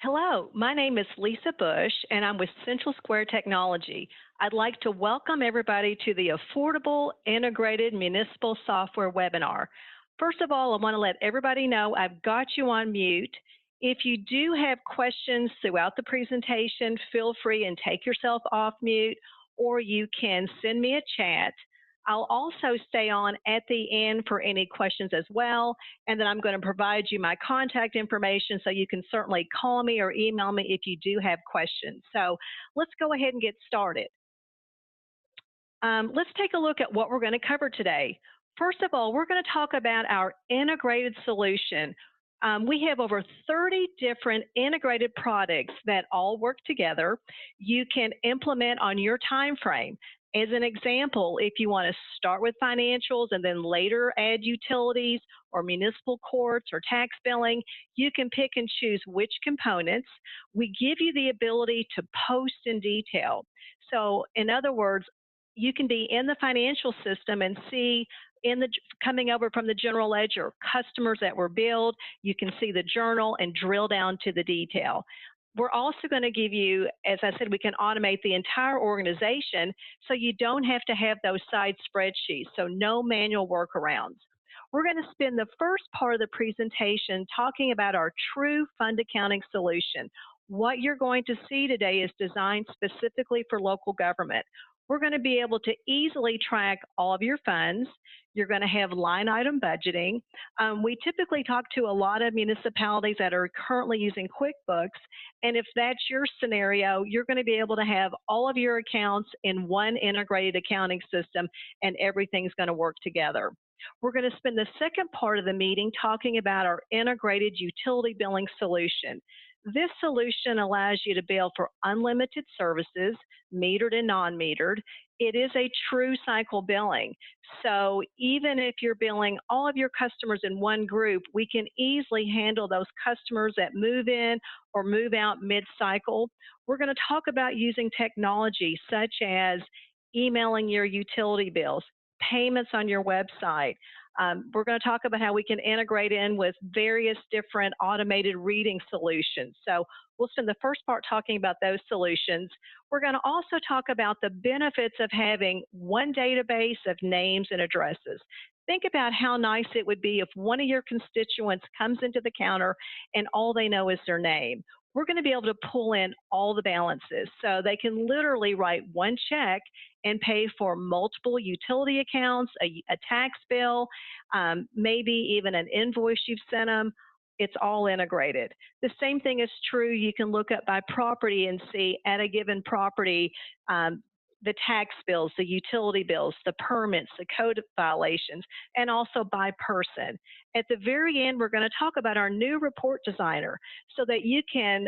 Hello, my name is Lisa Bush, and I'm with Central Square Technology. I'd like to welcome everybody to the Affordable Integrated Municipal Software webinar. First of all, I want to let everybody know I've got you on mute. If you do have questions throughout the presentation, feel free and take yourself off mute, or you can send me a chat. I'll also stay on at the end for any questions as well, and then I'm going to provide you my contact information so you can certainly call me or email me if you do have questions. So let's go ahead and get started. Let's take a look at what we're going to cover today. First of all, we're going to talk about our integrated solution. We have over 30 different integrated products that all work together. You can implement on your time frame. As an example, if you want to start with financials and then later add utilities or municipal courts or tax billing, you can pick and choose which components. We give you the ability to post in detail. So in other words, you can be in the financial system and see coming over from the general ledger, customers that were billed. You can see the journal and drill down to the detail. We're also going to give you, as I said, we can automate the entire organization so you don't have to have those side spreadsheets, so no manual workarounds. We're going to spend the first part of the presentation talking about our true fund accounting solution. What you're going to see today is designed specifically for local government. We're going to be able to easily track all of your funds. You're going to have line item budgeting. We typically talk to a lot of municipalities that are currently using QuickBooks, and if that's your scenario, you're going to be able to have all of your accounts in one integrated accounting system, and everything's going to work together. We're going to spend the second part of the meeting talking about our integrated utility billing solution. This solution allows you to bill for unlimited services, metered and non-metered. It is a true cycle billing. So even if you're billing all of your customers in one group, we can easily handle those customers that move in or move out mid-cycle. We're going to talk about using technology such as emailing your utility bills, payments on your website. We're going to talk about how we can integrate in with various different automated reading solutions. So we'll spend the first part talking about those solutions. We're going to also talk about the benefits of having one database of names and addresses. Think about how nice it would be if one of your constituents comes into the counter and all they know is their name. We're going to be able to pull in all the balances so they can literally write one check and pay for multiple utility accounts, a tax bill, maybe even an invoice you've sent them. It's all integrated. The same thing is true. You can look up by property and see at a given property the tax bills, the utility bills, the permits, the code violations, and also by person. At the very end, we're going to talk about our new report designer so that you can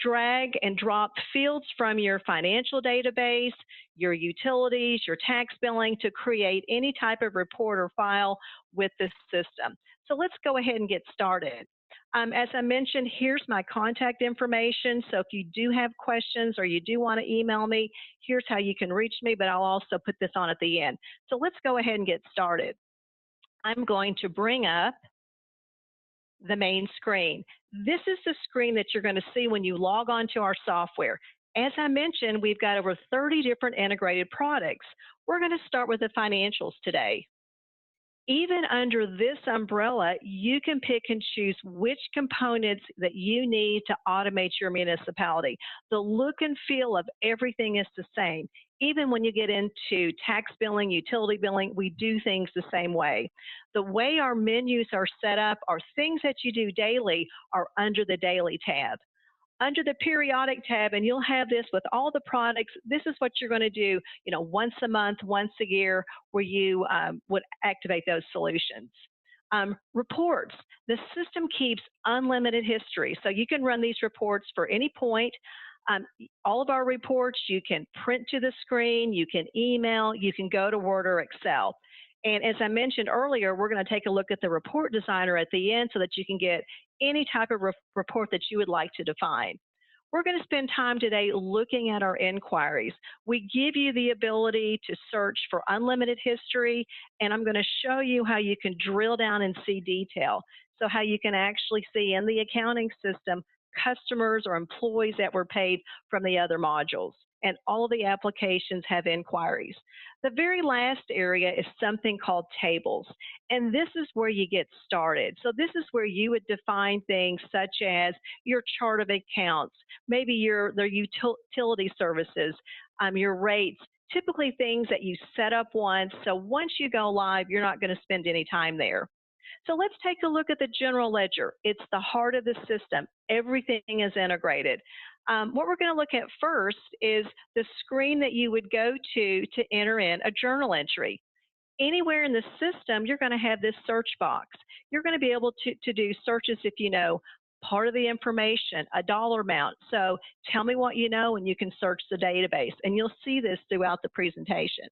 drag and drop fields from your financial database, your utilities, your tax billing to create any type of report or file with this system. So let's go ahead and get started. As I mentioned, here's my contact information. So if you do have questions or you do want to email me, here's how you can reach me, but I'll also put this on at the end. So let's go ahead and get started. I'm going to bring up the main screen. This is the screen that you're going to see when you log on to our software. As I mentioned, we've got over 30 different integrated products. We're going to start with the financials today. Even under this umbrella, you can pick and choose which components that you need to automate your municipality. The look and feel of everything is the same. Even when you get into tax billing, utility billing, we do things the same way. The way our menus are set up, or things that you do daily, are under the daily tab. Under the periodic tab, and you'll have this with all the products, this is what you're going to do, once a month, once a year, where you would activate those solutions. Reports. The system keeps unlimited history, so you can run these reports for any point. All of our reports, you can print to the screen, you can email, you can go to Word or Excel. And as I mentioned earlier, we're going to take a look at the report designer at the end so that you can get any type of report that you would like to define. We're going to spend time today looking at our inquiries. We give you the ability to search for unlimited history, and I'm going to show you how you can drill down and see detail. So how you can actually see in the accounting system customers or employees that were paid from the other modules. And all of the applications have inquiries. The very last area is something called tables. And this is where you get started. So this is where you would define things such as your chart of accounts, maybe their utility services, your rates, typically things that you set up once. So once you go live, you're not going to spend any time there. So let's take a look at the general ledger. It's the heart of the system. Everything is integrated. What we're going to look at first is the screen that you would go to enter in a journal entry. Anywhere in the system, you're going to have this search box. You're going to be able to do searches if you know part of the information, a dollar amount. So tell me what you know and you can search the database. And you'll see this throughout the presentation.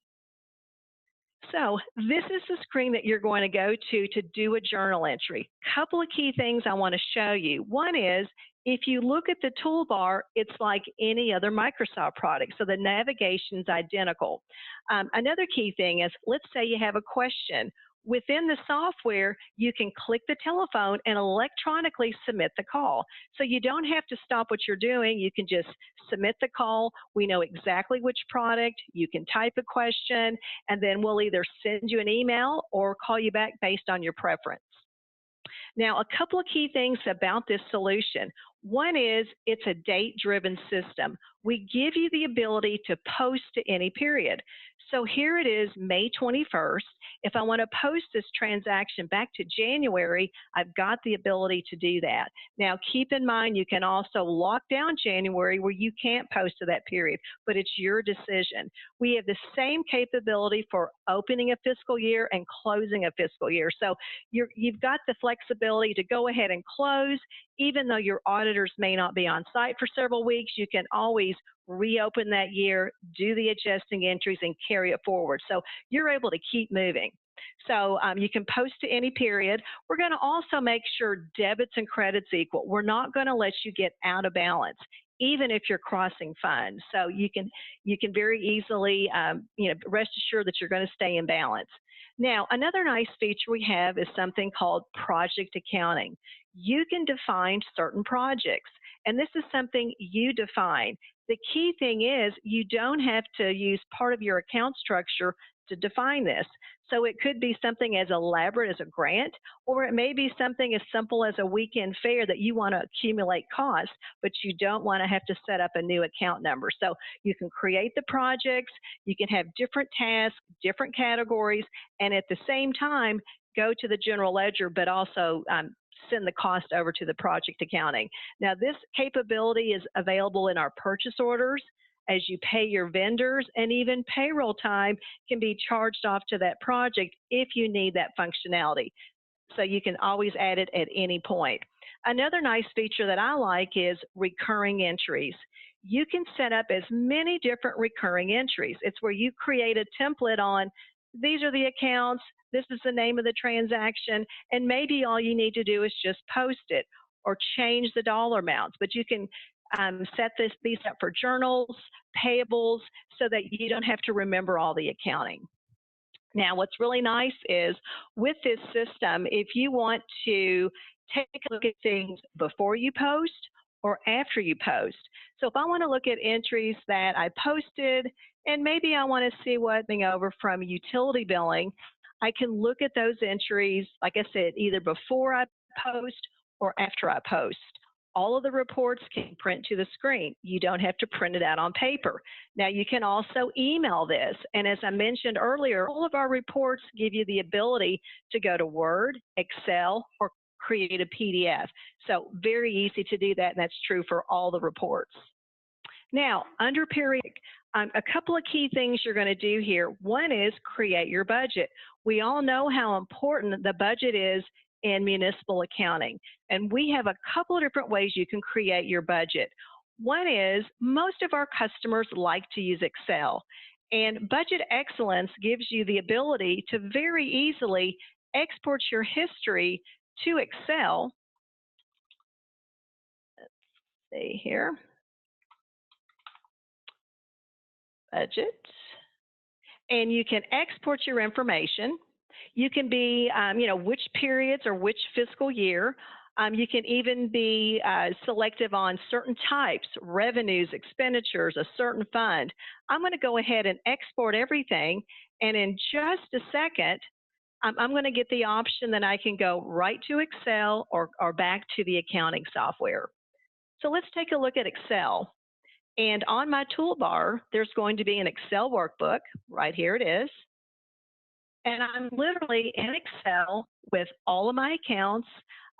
So this is the screen that you're going to go to do a journal entry. Couple of key things I want to show you. One is, if you look at the toolbar, it's like any other Microsoft product, so the navigation is identical. Another key thing is, let's say you have a question. Within the software, you can click the telephone and electronically submit the call. So you don't have to stop what you're doing. You can just submit the call. We know exactly which product. You can type a question, and then we'll either send you an email or call you back based on your preference. Now, a couple of key things about this solution. One is it's a date-driven system. We give you the ability to post to any period. So here it is, May 21st. If I want to post this transaction back to January, I've got the ability to do that. Now, keep in mind, you can also lock down January where you can't post to that period, but it's your decision. We have the same capability for opening a fiscal year and closing a fiscal year. So you've got the flexibility to go ahead and close. Even though your auditors may not be on site for several weeks, you can always reopen that year, do the adjusting entries, and carry it forward. So you're able to keep moving. So you can post to any period. We're going to also make sure debits and credits equal. We're not going to let you get out of balance, even if you're crossing funds. So you can very easily rest assured that you're going to stay in balance. Now, another nice feature we have is something called project accounting. You can define certain projects, and this is something you define. The key thing is you don't have to use part of your account structure to define this. So it could be something as elaborate as a grant, or it may be something as simple as a weekend fair that you want to accumulate costs, but you don't want to have to set up a new account number. So you can create the projects, you can have different tasks, different categories, and at the same time, go to the general ledger, but also send the cost over to the project accounting. Now, this capability is available in our purchase orders as you pay your vendors, and even payroll time can be charged off to that project if you need that functionality. So you can always add it at any point. Another nice feature that I like is recurring entries. You can set up as many different recurring entries. It's where you create a template on, these are the accounts, this is the name of the transaction, and maybe all you need to do is just post it or change the dollar amounts. But you can set these up for journals, payables, so that you don't have to remember all the accounting. Now, what's really nice is with this system, if you want to take a look at things before you post or after you post. So if I want to look at entries that I posted, and maybe I want to see what's coming over from utility billing, I can look at those entries, like I said, either before I post or after I post. All of the reports can print to the screen. You don't have to print it out on paper. Now, you can also email this. And as I mentioned earlier, all of our reports give you the ability to go to Word, Excel, or create a PDF. So very easy to do that, and that's true for all the reports. Now, under periodic, a couple of key things you're going to do here. One is create your budget. We all know how important the budget is in municipal accounting, and we have a couple of different ways you can create your budget. One is, most of our customers like to use Excel, and Budget Excellence gives you the ability to very easily export your history to Excel. Let's see here. Budget. And you can export your information. You can be, which periods or which fiscal year. You can even be selective on certain types, revenues, expenditures, a certain fund. I'm going to go ahead and export everything. And in just a second, I'm going to get the option that I can go right to Excel or back to the accounting software. So let's take a look at Excel. And on my toolbar, there's going to be an Excel workbook. Right here it is. And I'm literally in Excel with all of my accounts.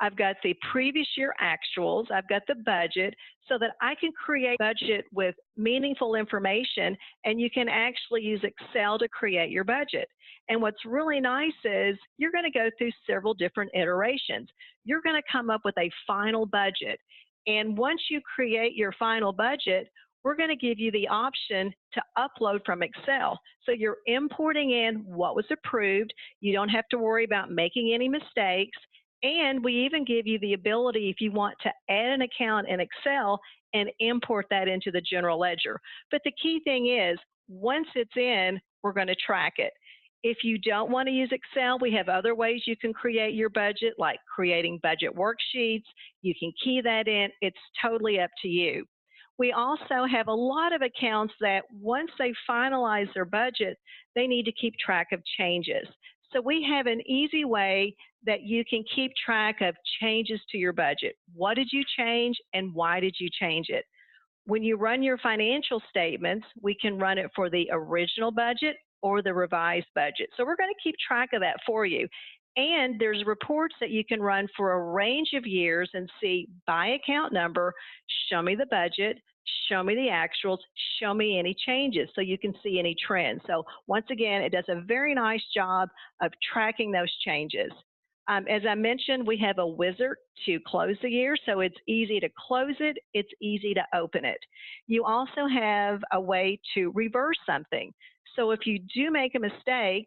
I've got the previous year actuals. I've got the budget so that I can create a budget with meaningful information, and you can actually use Excel to create your budget. And what's really nice is you're going to go through several different iterations. You're going to come up with a final budget. And once you create your final budget, we're going to give you the option to upload from Excel. So you're importing in what was approved. You don't have to worry about making any mistakes. And we even give you the ability, if you want to add an account in Excel and import that into the general ledger. But the key thing is, once it's in, we're going to track it. If you don't want to use Excel, we have other ways you can create your budget, like creating budget worksheets. You can key that in. It's totally up to you. We also have a lot of accounts that once they finalize their budget, they need to keep track of changes. So we have an easy way that you can keep track of changes to your budget. What did you change and why did you change it? When you run your financial statements, we can run it for the original budget or the revised budget. So we're going to keep track of that for you. And there's reports that you can run for a range of years and see by account number, show me the budget, show me the actuals, show me any changes so you can see any trends. So once again, it does a very nice job of tracking those changes. As I mentioned, we have a wizard to close the year, so it's easy to close it, it's easy to open it. You also have a way to reverse something. So if you do make a mistake,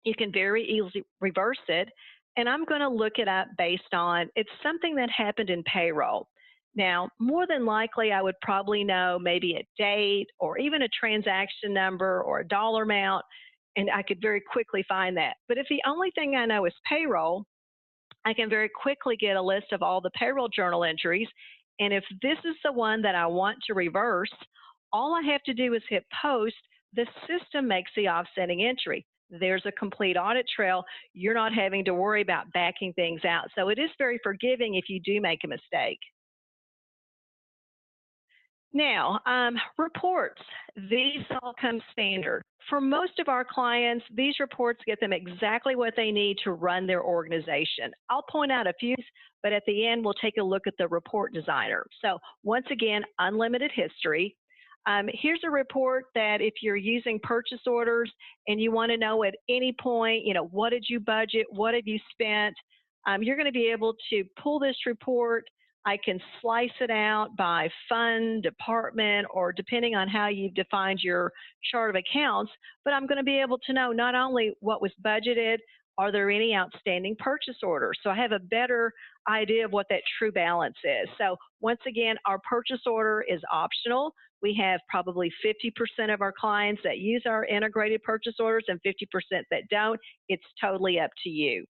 you can very easily reverse it. And I'm going to look it up based on it's something that happened in payroll. Now, more than likely, I would probably know maybe a date or even a transaction number or a dollar amount, and I could very quickly find that. But if the only thing I know is payroll, I can very quickly get a list of all the payroll journal entries. And if this is the one that I want to reverse, all I have to do is hit post. The system makes the offsetting entry. There's a complete audit trail. You're not having to worry about backing things out. So it is very forgiving if you do make a mistake. Now, reports, these all come standard. For most of our clients, these reports get them exactly what they need to run their organization. I'll point out a few, but at the end, we'll take a look at the report designer. So once again, unlimited history. Here's a report that if you're using purchase orders and you want to know at any point, what did you budget, what have you spent, you're going to be able to pull this report. I can slice it out by fund, department, or depending on how you've defined your chart of accounts, but I'm going to be able to know not only what was budgeted, are there any outstanding purchase orders? So I have a better idea of what that true balance is. So once again, our purchase order is optional. We have probably 50% of our clients that use our integrated purchase orders and 50% that don't. It's totally up to you.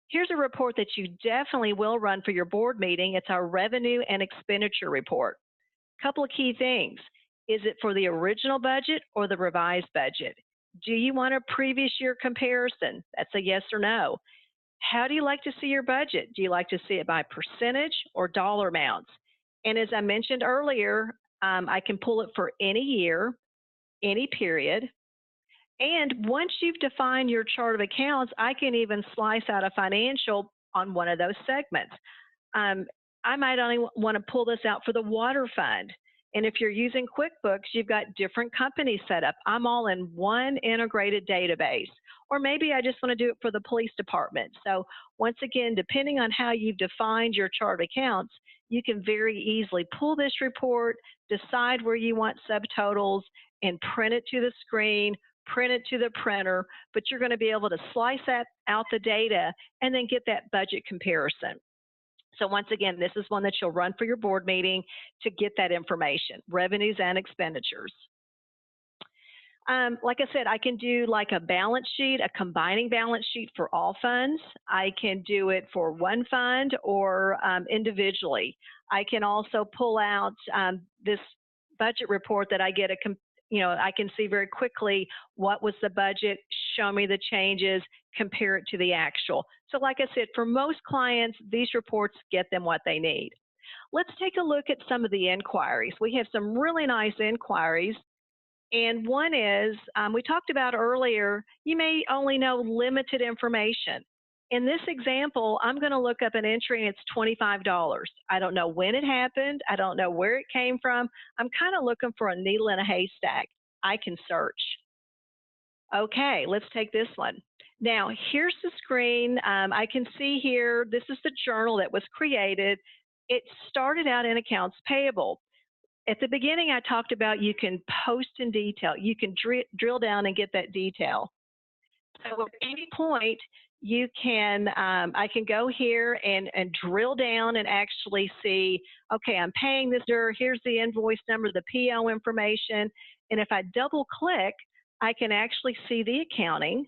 Here's a report that you definitely will run for your board meeting. It's our revenue and expenditure report. Couple of key things. Is it for the original budget or the revised budget? Do you want a previous year comparison? That's a yes or no. How do you like to see your budget? Do you like to see it by percentage or dollar amounts? And as I mentioned earlier, I can pull it for any year, any period. And once you've defined your chart of accounts, I can even slice out a financial on one of those segments. I might only want to pull this out for the water fund. And if you're using QuickBooks, you've got different companies set up. I'm all in one integrated database. Or maybe I just want to do it for the police department. So once again, depending on how you've defined your chart of accounts, you can very easily pull this report, decide where you want subtotals, and print it to the screen, print it to the printer, but you're going to be able to slice out the data and then get that budget comparison. So once again, this is one that you'll run for your board meeting to get that information, revenues and expenditures. Like I said, I can do like a balance sheet, a combining balance sheet for all funds. I can do it for one fund or individually. I can also pull out this budget report that I get I can see very quickly what was the budget, show me the changes, compare it to the actual. So like I said, for most clients, these reports get them what they need. Let's take a look at some of the inquiries. We have some really nice inquiries. And one is, we talked about earlier, you may only know limited information. In this example, I'm going to look up an entry and it's $25. I don't know when it happened. I don't know where it came from. I'm kind of looking for a needle in a haystack. I can search. Okay, let's take this one. Now, here's the screen. I can see here, this is the journal that was created. It started out in accounts payable. At the beginning, I talked about you can post in detail. You can drill down and get that detail. So at any point, I can go here and drill down and actually see, okay, I'm paying this, here's the invoice number, the PO information. And if I double click, I can actually see the accounting.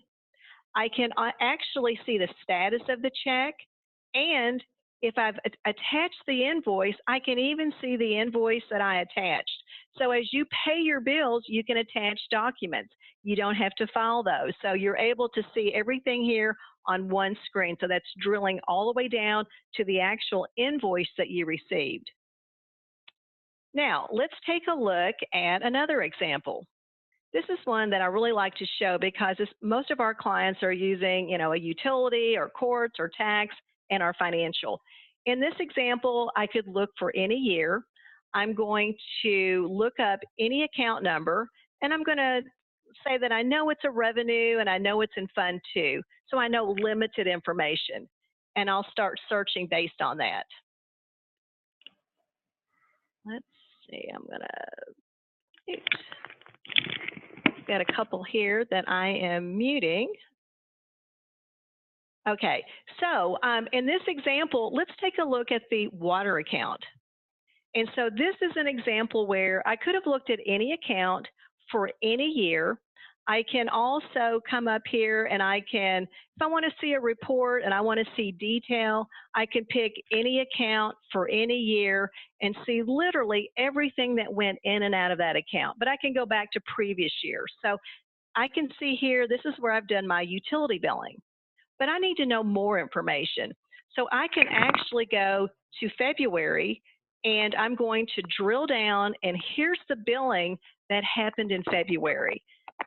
I can actually see the status of the check. And if I've attached the invoice, I can even see the invoice that I attached. So as you pay your bills, you can attach documents. You don't have to file those. So you're able to see everything here on one screen. So that's drilling all the way down to the actual invoice that you received. Now, let's take a look at another example. This is one that I really like to show because most of our clients are using, a utility or courts or tax and our financial. In this example, I could look for any year. I'm going to look up any account number, and I'm going to say that I know it's a revenue and I know it's in Fund 2, so I know limited information, and I'll start searching based on that. Let's see, I'm going to got a couple here that I am muting. Okay, so in this example, let's take a look at the water account. And so this is an example where I could have looked at any account for any year. I can also come up here and if I want to see a report and I want to see detail, I can pick any account for any year and see literally everything that went in and out of that account. But I can go back to previous years. So I can see here, this is where I've done my utility billing. But I need to know more information. So I can actually go to February and I'm going to drill down, and here's the billing that happened in February.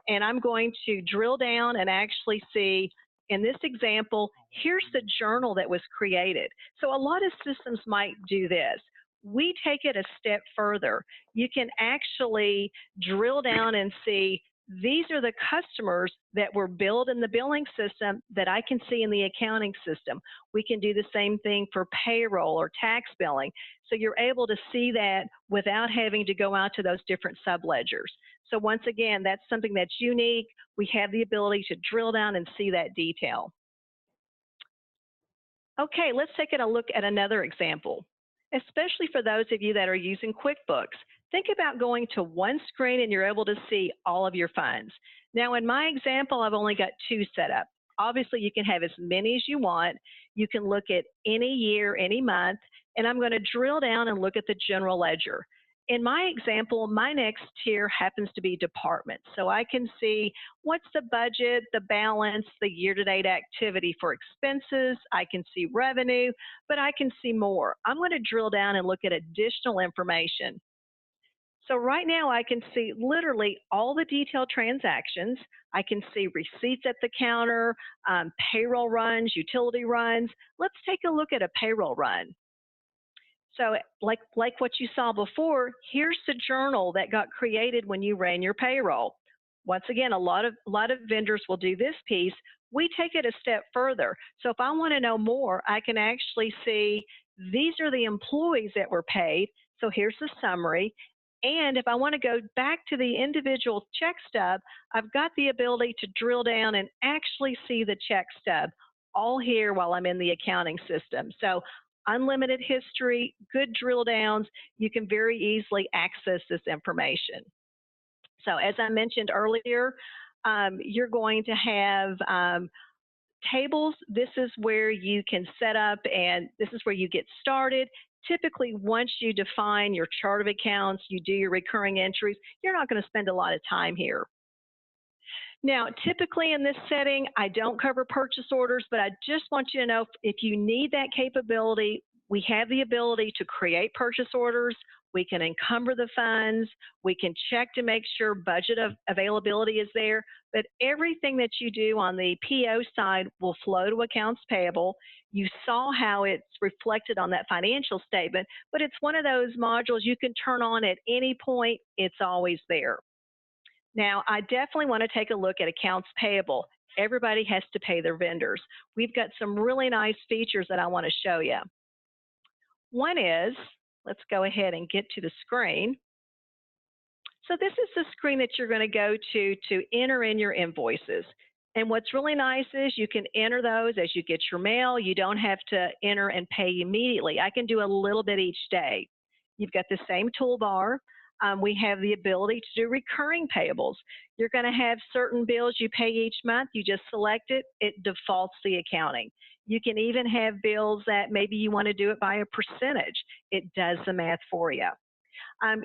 And I'm going to drill down and actually see, in this example, here's the journal that was created. So a lot of systems might do this. We take it a step further. You can actually drill down and see these are the customers that were billed in the billing system that I can see in the accounting system. We can do the same thing for payroll or tax billing. So you're able to see that without having to go out to those different subledgers. So once again, that's something that's unique. We have the ability to drill down and see that detail. Okay, let's take a look at another example, especially for those of you that are using QuickBooks. Think about going to one screen and you're able to see all of your funds. Now, in my example, I've only got two set up. Obviously, you can have as many as you want. You can look at any year, any month, and I'm going to drill down and look at the general ledger. In my example, my next tier happens to be departments. So I can see what's the budget, the balance, the year-to-date activity for expenses. I can see revenue, but I can see more. I'm going to drill down and look at additional information. So right now I can see literally all the detailed transactions. I can see receipts at the counter, payroll runs, utility runs. Let's take a look at a payroll run. So like what you saw before, here's the journal that got created when you ran your payroll. Once again, a lot of vendors will do this piece. We take it a step further. So if I want to know more, I can actually see these are the employees that were paid. So here's the summary. And if I want to go back to the individual check stub, I've got the ability to drill down and actually see the check stub all here while I'm in the accounting system. So unlimited history, good drill downs, you can very easily access this information. So as I mentioned earlier, you're going to have tables. This is where you can set up and this is where you get started. Typically, once you define your chart of accounts, you do your recurring entries, you're not going to spend a lot of time here. Now, typically in this setting, I don't cover purchase orders, but I just want you to know if you need that capability, we have the ability to create purchase orders. We can encumber the funds. We can check to make sure budget availability is there. But everything that you do on the PO side will flow to accounts payable. You saw how it's reflected on that financial statement, but it's one of those modules you can turn on at any point. It's always there. Now, I definitely want to take a look at accounts payable. Everybody has to pay their vendors. We've got some really nice features that I want to show you. One is, let's go ahead and get to the screen. So this is the screen that you're going to go to enter in your invoices. And what's really nice is you can enter those as you get your mail. You don't have to enter and pay immediately. I can do a little bit each day. You've got the same toolbar. We have the ability to do recurring payables. You're going to have certain bills you pay each month. You just select it. It defaults the accounting. You can even have bills that maybe you want to do it by a percentage. It does the math for you.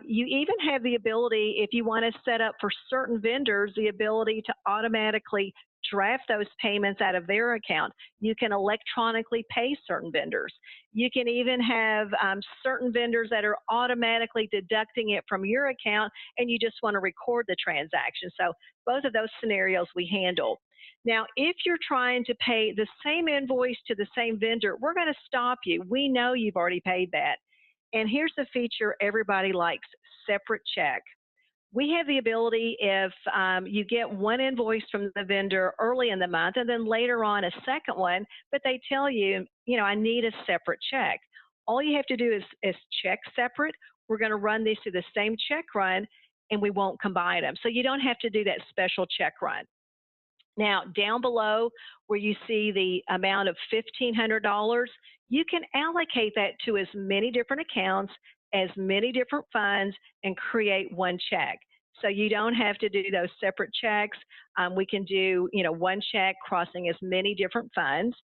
You even have the ability, if you want to set up for certain vendors, the ability to automatically draft those payments out of their account. You can electronically pay certain vendors. You can even have certain vendors that are automatically deducting it from your account and you just want to record the transaction. So both of those scenarios we handle. Now, if you're trying to pay the same invoice to the same vendor, we're going to stop you. We know you've already paid that. And here's the feature everybody likes, separate check. We have the ability if you get one invoice from the vendor early in the month and then later on a second one, but they tell you, I need a separate check. All you have to do is check separate. We're going to run these through the same check run and we won't combine them. So you don't have to do that special check run. Now, down below where you see the amount of $1,500, you can allocate that to as many different accounts, as many different funds, and create one check. So you don't have to do those separate checks. We can do, one check crossing as many different funds,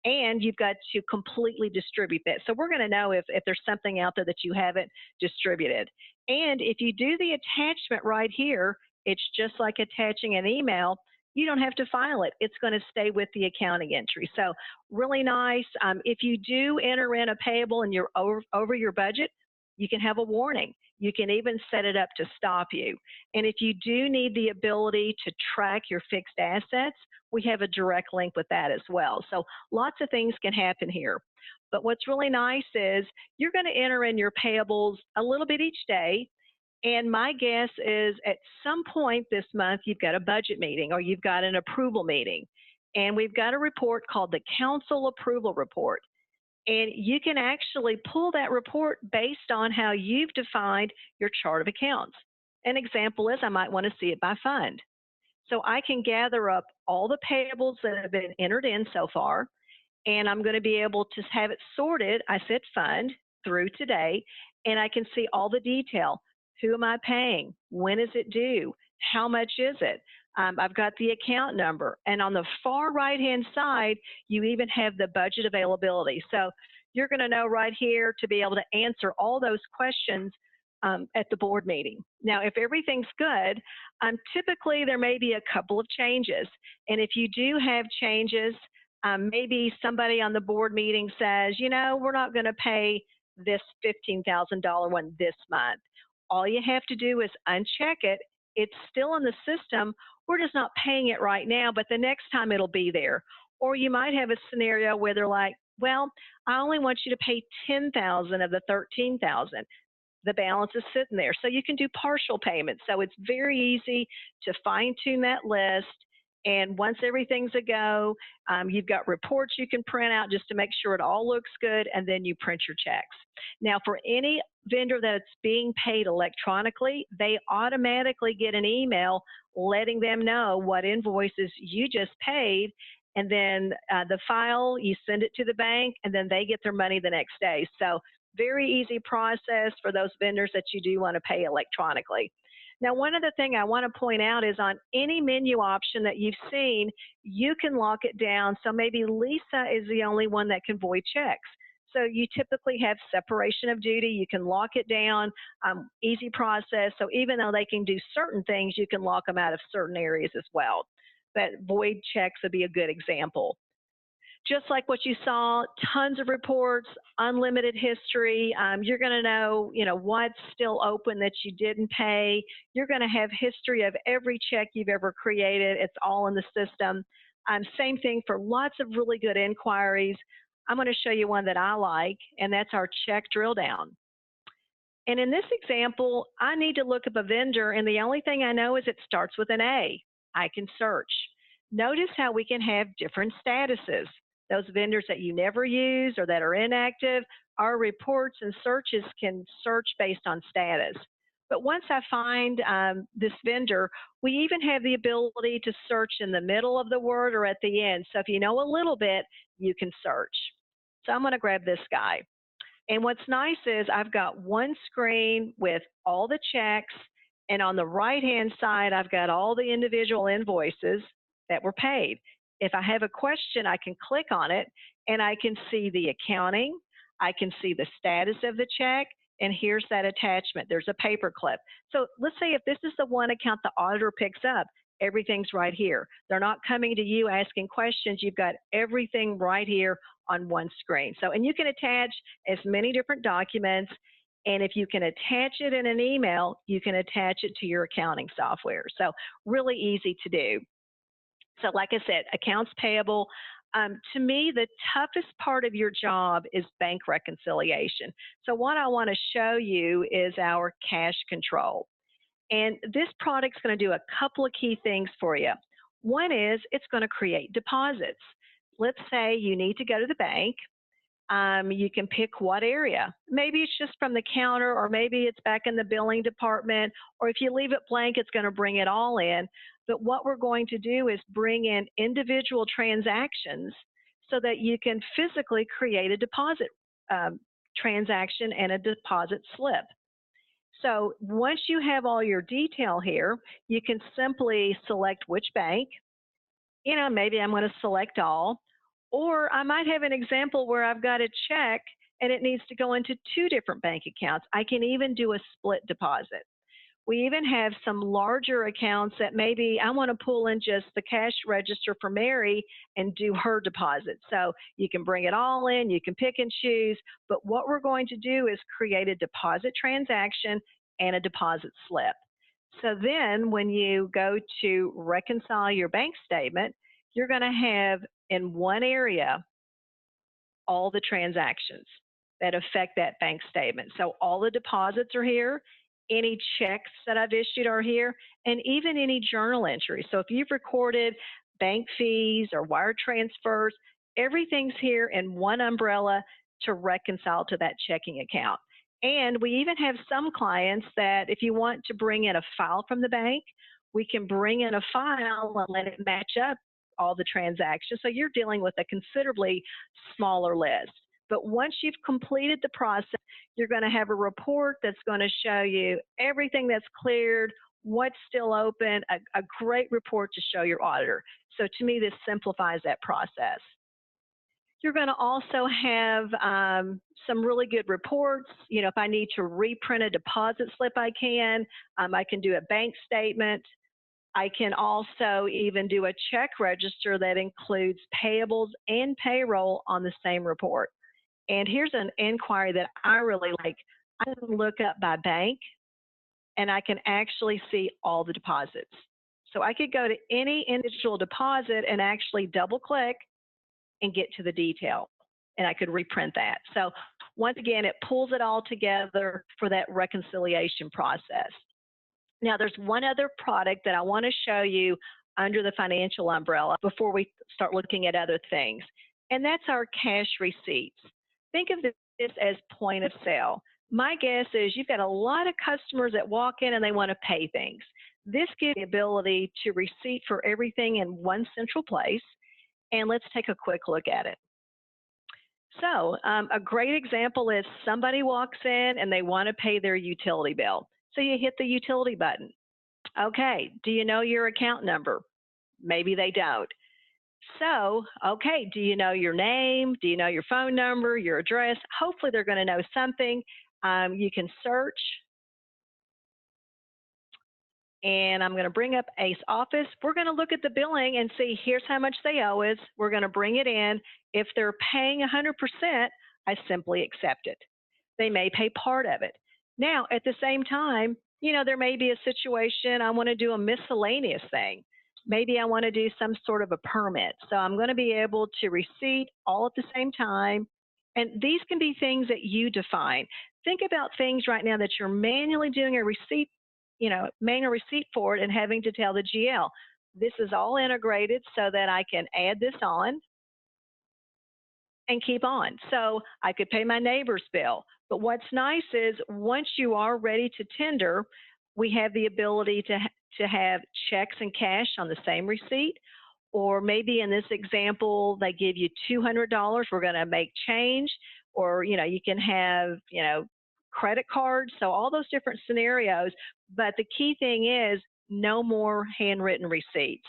and you've got to completely distribute that. So we're going to know if there's something out there that you haven't distributed. And if you do the attachment right here, it's just like attaching an email. You don't have to file it. It's going to stay with the accounting entry. So really nice. If you do enter in a payable and you're over your budget, you can have a warning. You can even set it up to stop you. And if you do need the ability to track your fixed assets, we have a direct link with that as well. So lots of things can happen here. But what's really nice is you're going to enter in your payables a little bit each day. And my guess is at some point this month, you've got a budget meeting or you've got an approval meeting. And we've got a report called the Council Approval Report. And you can actually pull that report based on how you've defined your chart of accounts. An example is I might want to see it by fund. So I can gather up all the payables that have been entered in so far, and I'm going to be able to have it sorted. I said fund through today, and I can see all the detail. Who am I paying? When is it due? How much is it? I've got the account number. And on the far right-hand side, you even have the budget availability. So you're going to know right here to be able to answer all those questions at the board meeting. Now, if everything's good, typically there may be a couple of changes. And if you do have changes, maybe somebody on the board meeting says, we're not going to pay this $15,000 one this month. All you have to do is uncheck it. It's still in the system. We're just not paying it right now, but the next time it'll be there. Or you might have a scenario where they're like, well, I only want you to pay $10,000 of the $13,000. The balance is sitting there. So you can do partial payments. So it's very easy to fine tune that list. And once everything's a go, you've got reports you can print out just to make sure it all looks good, and then you print your checks. Now, for any vendor that's being paid electronically, they automatically get an email letting them know what invoices you just paid, and then the file, you send it to the bank, and then they get their money the next day. So very easy process for those vendors that you do want to pay electronically. Now, one other thing I want to point out is on any menu option that you've seen, you can lock it down. So maybe Lisa is the only one that can void checks. So you typically have separation of duty. You can lock it down, easy process. So even though they can do certain things, you can lock them out of certain areas as well. But void checks would be a good example. Just like what you saw, tons of reports, unlimited history. You're going to know, what's still open that you didn't pay. You're going to have history of every check you've ever created. It's all in the system. Same thing for lots of really good inquiries. I'm going to show you one that I like, and that's our check drill down. And in this example, I need to look up a vendor, and the only thing I know is it starts with an A. I can search. Notice how we can have different statuses. Those vendors that you never use or that are inactive, our reports and searches can search based on status. But once I find this vendor, we even have the ability to search in the middle of the word or at the end. So if you know a little bit, you can search. So I'm going to grab this guy. And what's nice is I've got one screen with all the checks, and on the right-hand side, I've got all the individual invoices that were paid. If I have a question, I can click on it, and I can see the accounting, I can see the status of the check, and here's that attachment. There's a paper clip. So let's say if this is the one account the auditor picks up, everything's right here. They're not coming to you asking questions. You've got everything right here on one screen. So, and you can attach as many different documents. And if you can attach it in an email, you can attach it to your accounting software. So really easy to do. So like I said, accounts payable. To me, the toughest part of your job is bank reconciliation. So what I want to show you is our cash control. And this product's going to do a couple of key things for you. One is it's going to create deposits. Let's say you need to go to the bank. You can pick what area. Maybe it's just from the counter, or maybe it's back in the billing department, or if you leave it blank, it's going to bring it all in. But what we're going to do is bring in individual transactions so that you can physically create a deposit transaction and a deposit slip. So once you have all your detail here, you can simply select which bank. Maybe I'm going to select all. Or I might have an example where I've got a check and it needs to go into two different bank accounts. I can even do a split deposit. We even have some larger accounts that maybe I want to pull in just the cash register for Mary and do her deposit. So you can bring it all in, you can pick and choose, but what we're going to do is create a deposit transaction and a deposit slip. So then when you go to reconcile your bank statement, you're going to have in one area all the transactions that affect that bank statement. So all the deposits are here, any checks that I've issued are here, and even any journal entries. So if you've recorded bank fees or wire transfers, everything's here in one umbrella to reconcile to that checking account. And we even have some clients that if you want to bring in a file from the bank, we can bring in a file and let it match up all the transactions. So you're dealing with a considerably smaller list. But once you've completed the process, you're going to have a report that's going to show you everything that's cleared, what's still open, a great report to show your auditor. So to me, this simplifies that process. You're going to also have some really good reports. If I need to reprint a deposit slip, I can. I can do a bank statement. I can also even do a check register that includes payables and payroll on the same report. And here's an inquiry that I really like. I can look up by bank, and I can actually see all the deposits. So I could go to any individual deposit and actually double click and get to the detail, and I could reprint that. So once again, it pulls it all together for that reconciliation process. Now, there's one other product that I want to show you under the financial umbrella before we start looking at other things, and that's our cash receipts. Think of this as point of sale. My guess is you've got a lot of customers that walk in and they want to pay things. This gives the ability to receipt for everything in one central place, and let's take a quick look at it. So a great example is somebody walks in and they want to pay their utility bill. So you hit the utility button. Okay, do you know your account number? Maybe they don't. So, okay, do you know your name? Do you know your phone number, your address? Hopefully, they're going to know something. You can search, and I'm going to bring up ACE office. We're going to look at the billing and see here's how much they owe us. We're going to bring it in. If they're paying 100%, I simply accept it. They may pay part of it. Now, at the same time, there may be a situation I want to do a miscellaneous thing. Maybe I want to do some sort of a permit. So I'm going to be able to receipt all at the same time. And these can be things that you define. Think about things right now that you're manually doing a receipt, manual receipt for it and having to tell the GL. This is all integrated so that I can add this on and keep on. So I could pay my neighbor's bill. But what's nice is once you are ready to tender, we have the ability to have checks and cash on the same receipt. Or maybe in this example, they give you $200, we're going to make change. Or, you can have, credit cards. So all those different scenarios. But the key thing is no more handwritten receipts.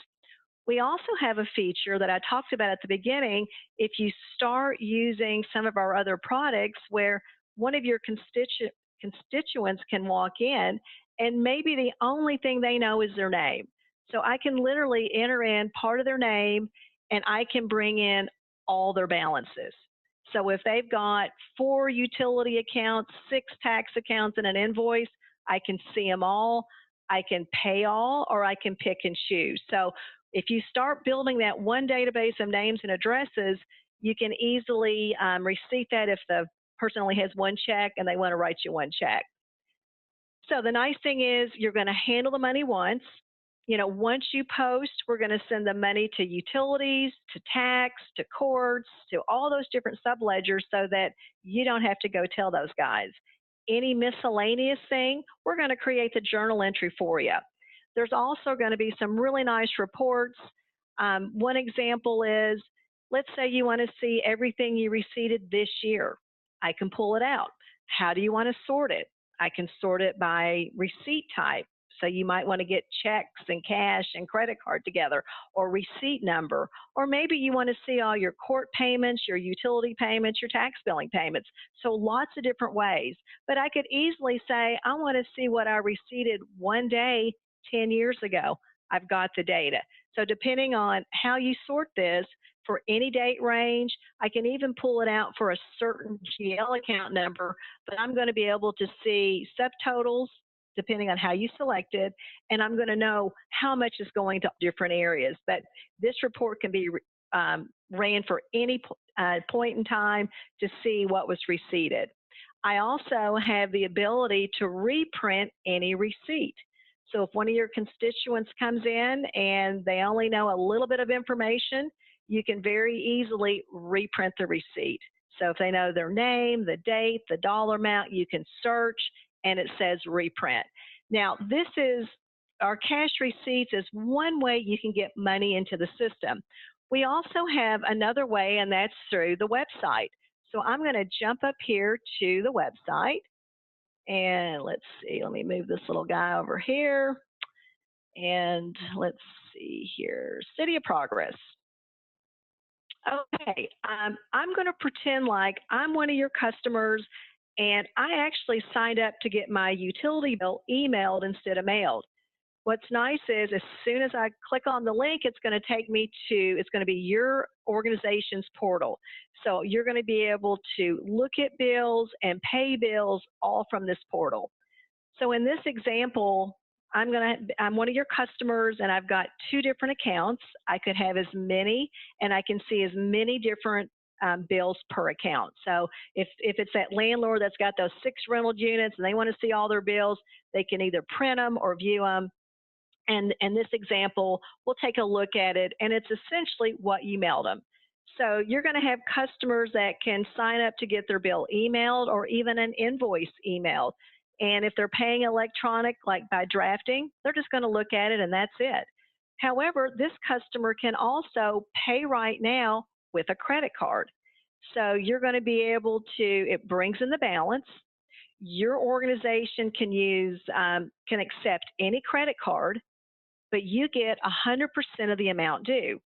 We also have a feature that I talked about at the beginning. If you start using some of our other products where one of your constituents can walk in and maybe the only thing they know is their name. So I can literally enter in part of their name and I can bring in all their balances. So if they've got 4 utility accounts, 6 tax accounts, and an invoice, I can see them all. I can pay all, or I can pick and choose. So if you start building that one database of names and addresses, you can easily receipt that if the person only has one check and they want to write you one check. So the nice thing is you're going to handle the money once. Once you post, we're going to send the money to utilities, to tax, to courts, to all those different subledgers so that you don't have to go tell those guys. Any miscellaneous thing, we're going to create the journal entry for you. There's also going to be some really nice reports. One example is, let's say you want to see everything you receipted this year. I can pull it out. How do you want to sort it? I can sort it by receipt type. So you might want to get checks and cash and credit card together, or receipt number. Or maybe you want to see all your court payments, your utility payments, your tax billing payments. So lots of different ways. But I could easily say, I want to see what I receipted one day 10 years ago. I've got the data. So depending on how you sort this, for any date range, I can even pull it out for a certain GL account number, but I'm going to be able to see subtotals depending on how you selected, and I'm going to know how much is going to different areas. But this report can be ran for any point in time to see what was receipted. I also have the ability to reprint any receipt. So if one of your constituents comes in and they only know a little bit of information, you can very easily reprint the receipt. So if they know their name, the date, the dollar amount, you can search and it says reprint. Now, this is our cash receipts is one way you can get money into the system. We also have another way, and that's through the website. So I'm going to jump up here to the website. And let's see, let me move this little guy over here. And let's see here, City of Progress. Okay, I'm going to pretend like I'm one of your customers and I actually signed up to get my utility bill emailed instead of mailed. What's nice is as soon as I click on the link, it's going to take me to, it's going to be your organization's portal. So you're going to be able to look at bills and pay bills all from this portal. So in this example, I'm one of your customers and I've got 2 different accounts. I could have as many, and I can see as many different bills per account. So if it's that landlord that's got those 6 rental units and they want to see all their bills, they can either print them or view them. And this example, we'll take a look at it, and it's essentially what you mailed them. So you're going to have customers that can sign up to get their bill emailed or even an invoice emailed. And if they're paying electronic, like by drafting, they're just going to look at it and that's it. However, this customer can also pay right now with a credit card. So you're going to be able to, it brings in the balance. Your organization can accept any credit card, but you get 100% of the amount due.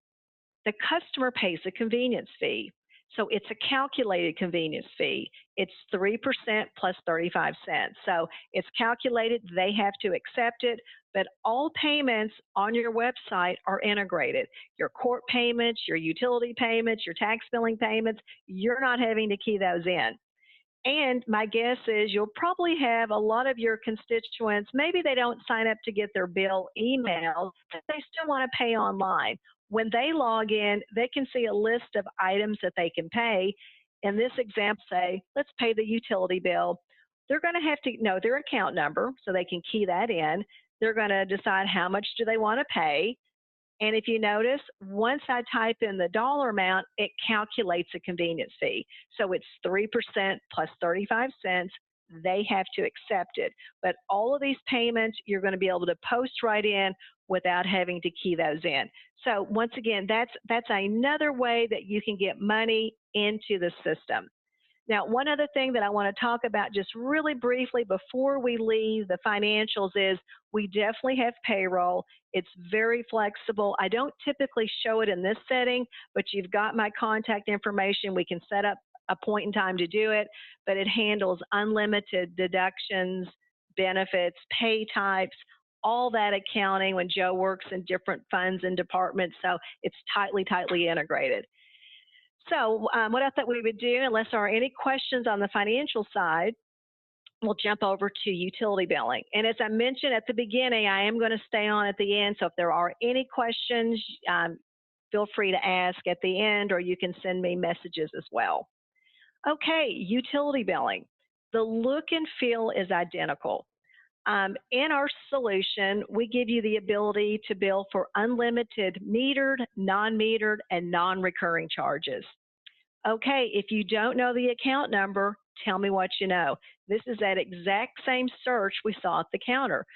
The customer pays a convenience fee. So it's a calculated convenience fee. It's 3% plus 35 cents. So it's calculated, they have to accept it, but all payments on your website are integrated. Your court payments, your utility payments, your tax billing payments, you're not having to key those in. And my guess is you'll probably have a lot of your constituents, maybe they don't sign up to get their bill emailed, but they still want to pay online. When they log in, they can see a list of items that they can pay. In this example, say, let's pay the utility bill. They're going to have to know their account number so they can key that in. They're going to decide how much do they want to pay. And if you notice, once I type in the dollar amount, it calculates a convenience fee. So it's 3% plus 35 cents. They have to accept it. But all of these payments, you're going to be able to post right in without having to key those in. So once again, that's another way that you can get money into the system. Now, one other thing that I want to talk about just really briefly before we leave the financials is we definitely have payroll. It's very flexible. I don't typically show it in this setting, but you've got my contact information. We can set up a point in time to do it, but it handles unlimited deductions, benefits, pay types, all that accounting when Joe works in different funds and departments. So it's tightly integrated. So what I thought we would do, unless there are any questions on the financial side, we'll jump over to utility billing. And as I mentioned at the beginning, I am going to stay on at the end. So if there are any questions, feel free to ask at the end, or you can send me messages as well. Okay, utility billing. The look and feel is identical. In our solution, we give you the ability to bill for unlimited metered, non-metered, and non-recurring charges. Okay, if you don't know the account number, tell me what you know. This is that exact same search we saw at the counter.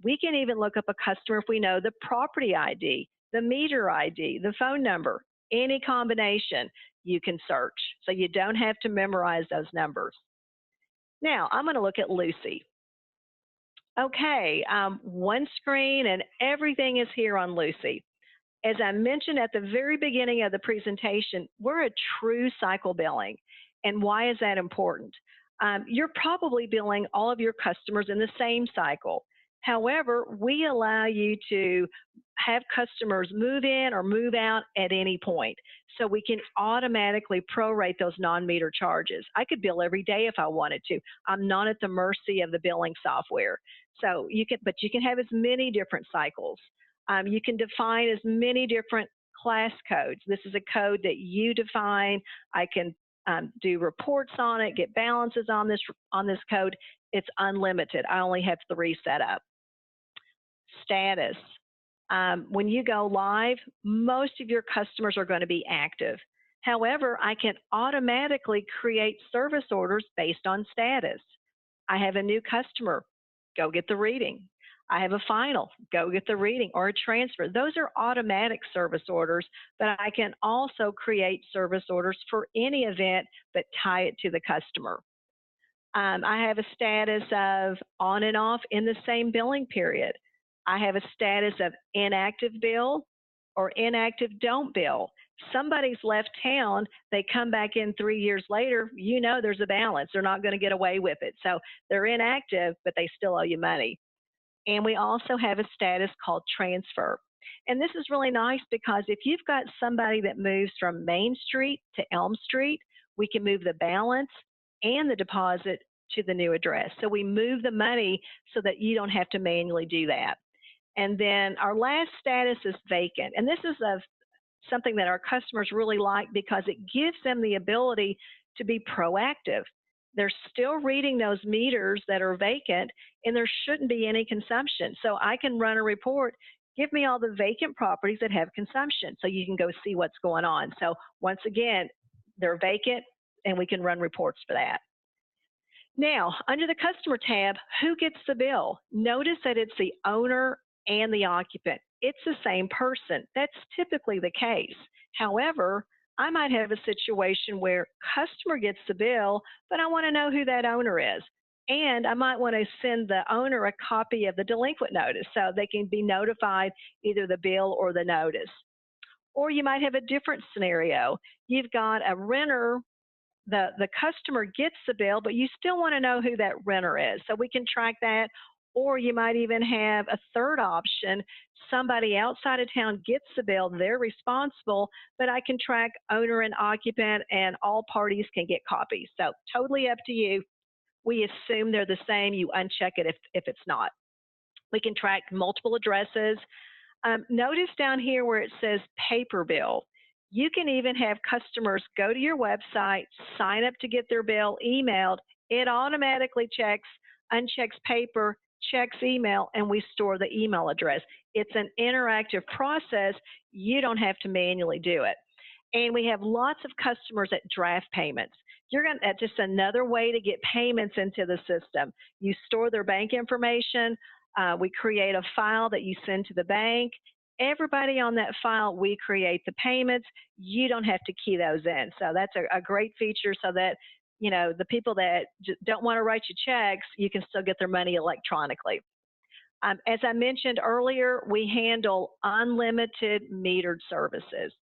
We can even look up a customer if we know the property ID, the meter ID, the phone number, any combination you can search. So you don't have to memorize those numbers. Now, I'm going to look at Lucy. Okay, one screen and everything is here on Lucy. As I mentioned at the very beginning of the presentation, we're a true cycle billing. And why is that important? You're probably billing all of your customers in the same cycle. However, we allow you to have customers move in or move out at any point. So we can automatically prorate those non-meter charges. I could bill every day if I wanted to. I'm not at the mercy of the billing software. So but you can have as many different cycles. You can define as many different class codes. This is a code that you define. I can do reports on it, get balances on this code. It's unlimited. I only have 3 set up. Status. When you go live, most of your customers are going to be active. However, I can automatically create service orders based on status. I have a new customer, go get the reading. I have a final, go get the reading, or a transfer. Those are automatic service orders, but I can also create service orders for any event, but tie it to the customer. I have a status of on and off in the same billing period. I have a status of inactive bill or inactive don't bill. Somebody's left town, they come back in 3 years later, you know there's a balance. They're not going to get away with it. So they're inactive, but they still owe you money. And we also have a status called transfer. And this is really nice because if you've got somebody that moves from Main Street to Elm Street, we can move the balance and the deposit to the new address. So we move the money so that you don't have to manually do that. And then our last status is vacant. And this is something that our customers really like because it gives them the ability to be proactive. They're still reading those meters that are vacant, and there shouldn't be any consumption. So I can run a report, give me all the vacant properties that have consumption, so you can go see what's going on. So once again, they're vacant, and we can run reports for that. Now, under the customer tab, who gets the bill? Notice that it's the owner and the occupant. It's the same person. That's typically the case. However, I might have a situation where customer gets the bill, but I want to know who that owner is. And I might want to send the owner a copy of the delinquent notice so they can be notified either the bill or the notice. Or you might have a different scenario. You've got a renter, the customer gets the bill, but you still want to know who that renter is. So we can track that. Or you might even have a third option. Somebody outside of town gets the bill, they're responsible, but I can track owner and occupant, and all parties can get copies. So totally up to you. We assume they're the same. You uncheck it if it's not. We can track multiple addresses. Notice down here where it says paper bill. You can even have customers go to your website, sign up to get their bill emailed. It automatically checks, unchecks paper, checks email, and we store the email address. It's an interactive process. You don't have to manually do it. And we have lots of customers that draft payments. That's just another way to get payments into the system. You store their bank information. We create a file that you send to the bank. Everybody on that file, we create the payments. You don't have to key those in. So that's a great feature, so that the people that just don't want to write you checks, you can still get their money electronically. As I mentioned earlier, we handle unlimited metered services.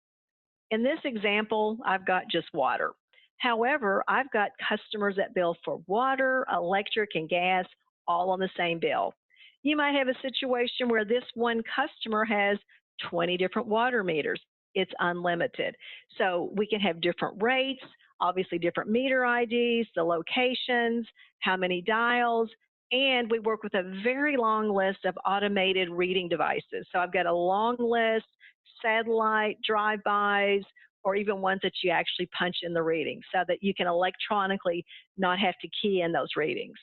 In this example, I've got just water. However, I've got customers that bill for water, electric, and gas all on the same bill. You might have a situation where this one customer has 20 different water meters. It's unlimited. So we can have different rates, obviously different meter IDs, the locations, how many dials, and we work with a very long list of automated reading devices. So I've got a long list, satellite, drive-bys, or even ones that you actually punch in the readings so that you can electronically not have to key in those readings.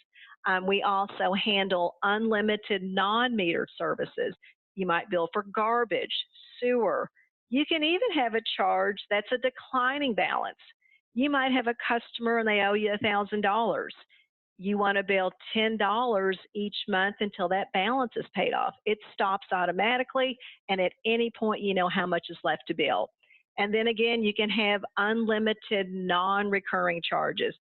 We also handle unlimited non-metered services. You might bill for garbage, sewer. You can even have a charge that's a declining balance. You might have a customer and they owe you $1,000. You want to bill $10 each month until that balance is paid off. It stops automatically, and at any point, you know how much is left to bill. And then again, you can have unlimited non-recurring charges,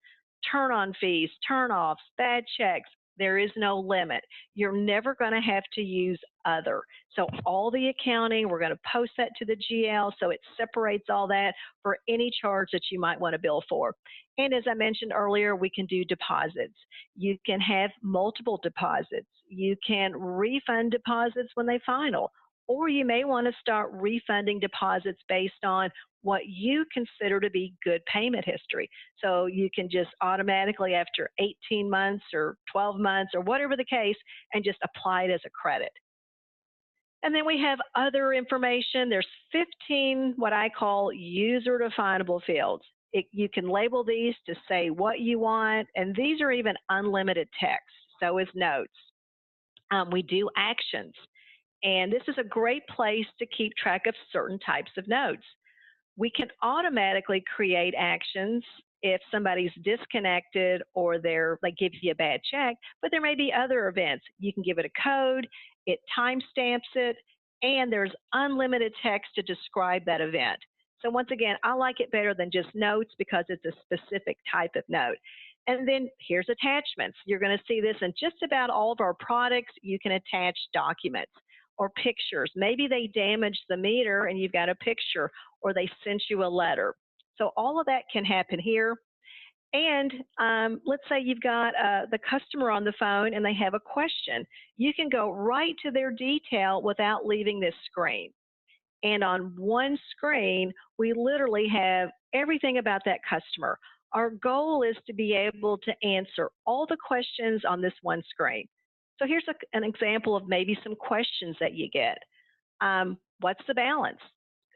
turn-on fees, turn-offs, bad checks. There is no limit. You're never going to have to use other. So all the accounting, we're going to post that to the GL so it separates all that for any charge that you might want to bill for. And as I mentioned earlier, we can do deposits. You can have multiple deposits. You can refund deposits when they final. Or you may want to start refunding deposits based on what you consider to be good payment history. So you can just automatically, after 18 months or 12 months or whatever the case, and just apply it as a credit. And then we have other information. There's 15 what I call user definable fields. You can label these to say what you want, and these are even unlimited text, so is notes. We do actions, and this is a great place to keep track of certain types of notes. We can automatically create actions if somebody's disconnected or they give you a bad check, but there may be other events. You can give it a code, it timestamps it, and there's unlimited text to describe that event. So once again, I like it better than just notes because it's a specific type of note. And then here's attachments. You're going to see this in just about all of our products. You can attach documents or pictures. Maybe they damaged the meter and you've got a picture, or they sent you a letter. So all of that can happen here. And let's say you've got the customer on the phone and they have a question. You can go right to their detail without leaving this screen. And on one screen, we literally have everything about that customer. Our goal is to be able to answer all the questions on this one screen. So here's an example of maybe some questions that you get. What's the balance?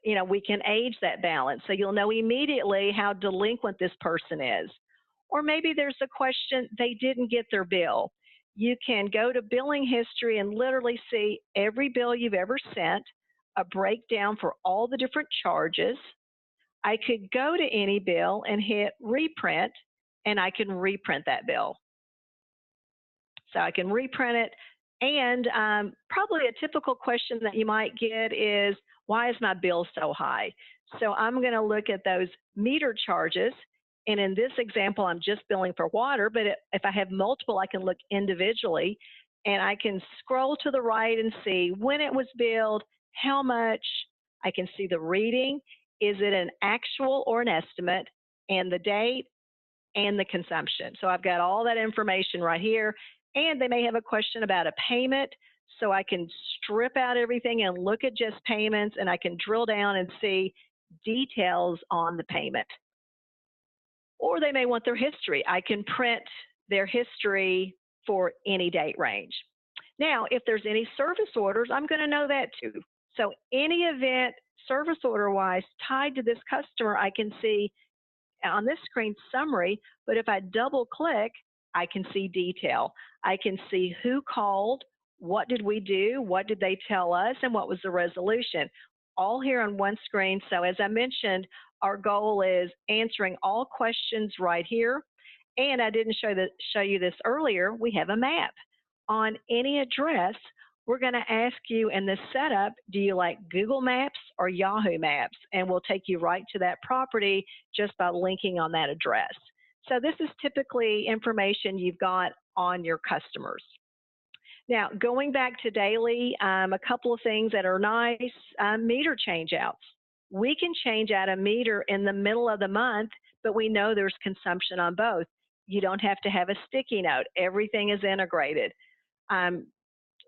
We can age that balance, so you'll know immediately how delinquent this person is. Or maybe there's a question, they didn't get their bill. You can go to billing history and literally see every bill you've ever sent, a breakdown for all the different charges. I could go to any bill and hit reprint, and I can reprint that bill. So I can reprint it. And probably a typical question that you might get is, why is my bill so high? So I'm going to look at those meter charges, And in this example, I'm just billing for water, but if I have multiple, I can look individually and I can scroll to the right and see when it was billed, how much. I can see the reading. Is it an actual or an estimate? And the date and the consumption. So I've got all that information right here. And they may have a question about a payment. So I can strip out everything and look at just payments, and I can drill down and see details on the payment. Or they may want their history. I can print their history for any date range. Now, if there's any service orders, I'm going to know that too. So any event service order wise tied to this customer, I can see on this screen summary, but if I double click, I can see detail. I can see who called, what did we do, what did they tell us, and what was the resolution. All here on one screen. So as I mentioned, our goal is answering all questions right here. And I didn't show you this earlier. We have a map. On any address, we're going to ask you in this setup, do you like Google Maps or Yahoo Maps? And we'll take you right to that property just by linking on that address. So this is typically information you've got on your customers. Now, going back to daily, a couple of things that are nice, meter change outs. We can change out a meter in the middle of the month, but we know there's consumption on both. You don't have to have a sticky note. Everything is integrated.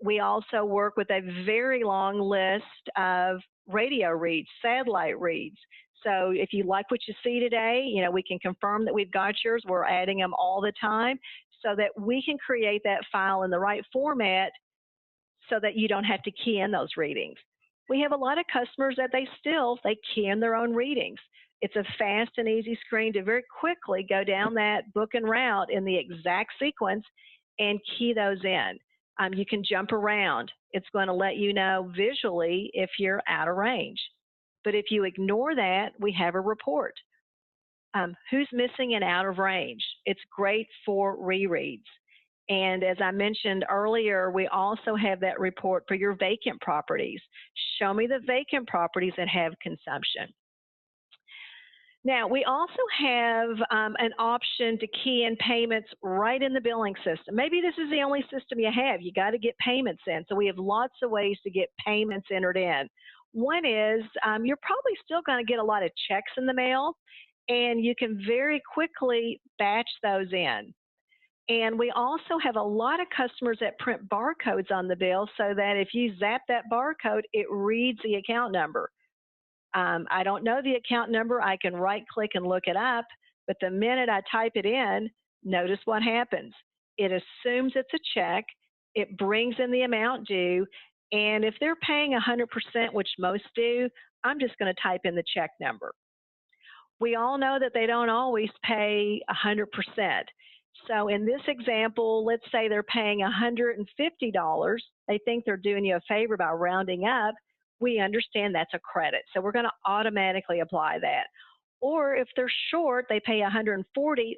We also work with a very long list of radio reads, satellite reads. So if you like what you see today, we can confirm that we've got yours. We're adding them all the time so that we can create that file in the right format so that you don't have to key in those readings. We have a lot of customers that they key in their own readings. It's a fast and easy screen to very quickly go down that book and route in the exact sequence and key those in. You can jump around. It's going to let you know visually if you're out of range. But if you ignore that, we have a report. Who's missing and out of range? It's great for rereads. And as I mentioned earlier, we also have that report for your vacant properties. Show me the vacant properties that have consumption. Now, we also have an option to key in payments right in the billing system. Maybe this is the only system you have. You got to get payments in. So we have lots of ways to get payments entered in. One is you're probably still going to get a lot of checks in the mail, and you can very quickly batch those in. And we also have a lot of customers that print barcodes on the bill so that if you zap that barcode, it reads the account number. I don't know the account number. I can right click and look it up, but the minute I type it in, notice what happens. It assumes it's a check. It brings in the amount due. And if they're paying 100%, which most do, I'm just going to type in the check number. We all know that they don't always pay 100%. So in this example, let's say they're paying $150. They think they're doing you a favor by rounding up. We understand that's a credit. So we're going to automatically apply that. Or if they're short, they pay $140,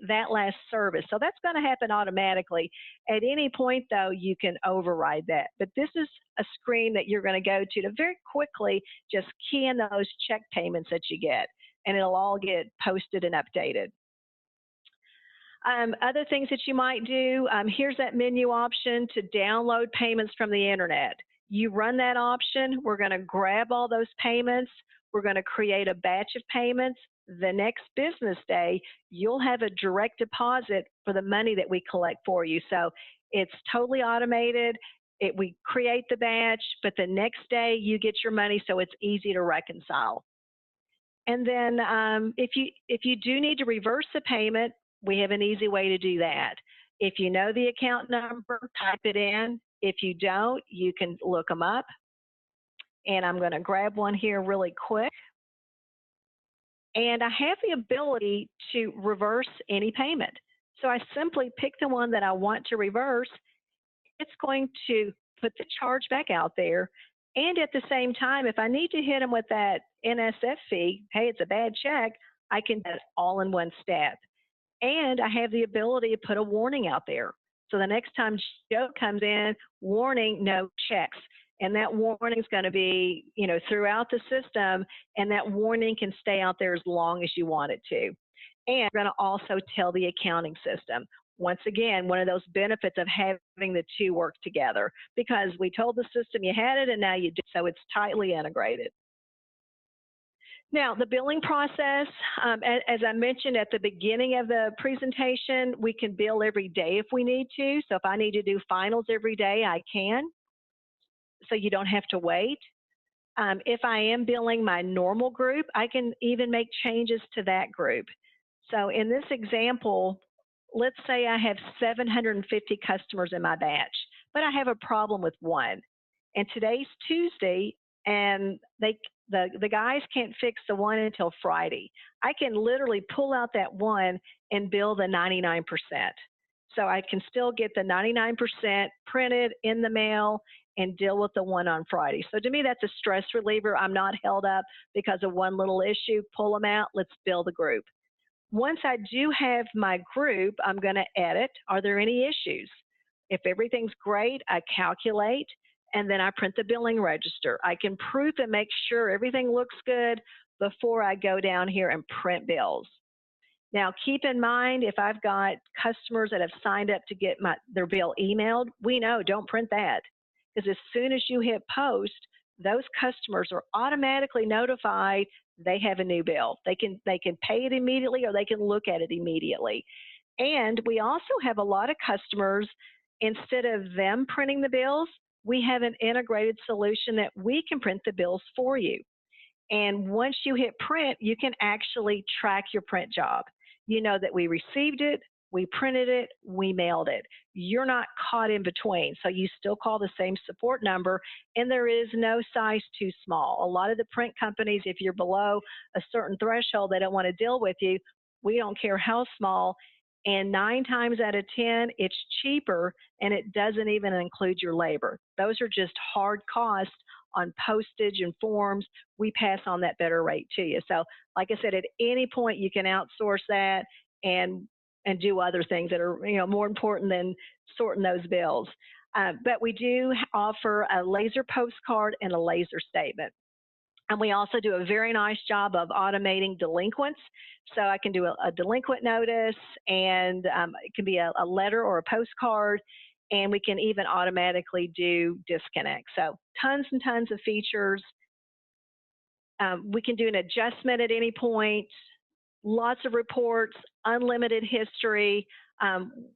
that last service. So that's going to happen automatically. At any point, though, you can override that. But this is a screen that you're going to go to very quickly just key in those check payments that you get, and it'll all get posted and updated. Other things that you might do, here's that menu option to download payments from the internet. You run that option, we're going to grab all those payments, we're going to create a batch of payments. The next business day, you'll have a direct deposit for the money that we collect for you. So it's totally automated. We create the batch, but the next day you get your money, so it's easy to reconcile. And then if you do need to reverse the payment, we have an easy way to do that. If you know the account number, type it in. If you don't, you can look them up. And I'm going to grab one here really quick. And I have the ability to reverse any payment. So I simply pick the one that I want to reverse. It's going to put the charge back out there. And at the same time, if I need to hit them with that NSF fee, hey, it's a bad check, I can do it all in one step. And I have the ability to put a warning out there. So the next time Joe comes in, warning, no checks. And that warning is going to be, throughout the system, and that warning can stay out there as long as you want it to. And we're going to also tell the accounting system. Once again, one of those benefits of having the two work together, because we told the system you had it and now you do, so it's tightly integrated. Now, the billing process, as I mentioned at the beginning of the presentation, we can bill every day if we need to. So if I need to do finals every day, I can. So you don't have to wait. If I am billing my normal group, I can even make changes to that group. So in this example, let's say I have 750 customers in my batch, but I have a problem with one. And today's Tuesday, and the guys can't fix the one until Friday. I can literally pull out that one and bill the 99%. So I can still get the 99% printed in the mail and deal with the one on Friday. So to me, that's a stress reliever. I'm not held up because of one little issue. Pull them out. Let's bill the group. Once I do have my group, I'm going to edit. Are there any issues? If everything's great, I calculate, and then I print the billing register. I can proof and make sure everything looks good before I go down here and print bills. Now, keep in mind, if I've got customers that have signed up to get their bill emailed, we know don't print that, because as soon as you hit post, those customers are automatically notified they have a new bill. They can pay it immediately, or they can look at it immediately. And we also have a lot of customers, instead of them printing the bills, we have an integrated solution that we can print the bills for you. And once you hit print, you can actually track your print job. You know that we received it, we printed it, we mailed it. You're not caught in between. So you still call the same support number, and there is no size too small. A lot of the print companies, if you're below a certain threshold, they don't want to deal with you. We don't care how small. And 9 times out of 10, it's cheaper, and it doesn't even include your labor. Those are just hard costs on postage and forms. We pass on that better rate to you. So like I said, at any point you can outsource that and do other things that are more important than sorting those bills. But we do offer a laser postcard and a laser statement. And we also do a very nice job of automating delinquents. So I can do a delinquent notice, and it can be a letter or a postcard, and we can even automatically do disconnects. So tons and tons of features. We can do an adjustment at any point, lots of reports, unlimited history.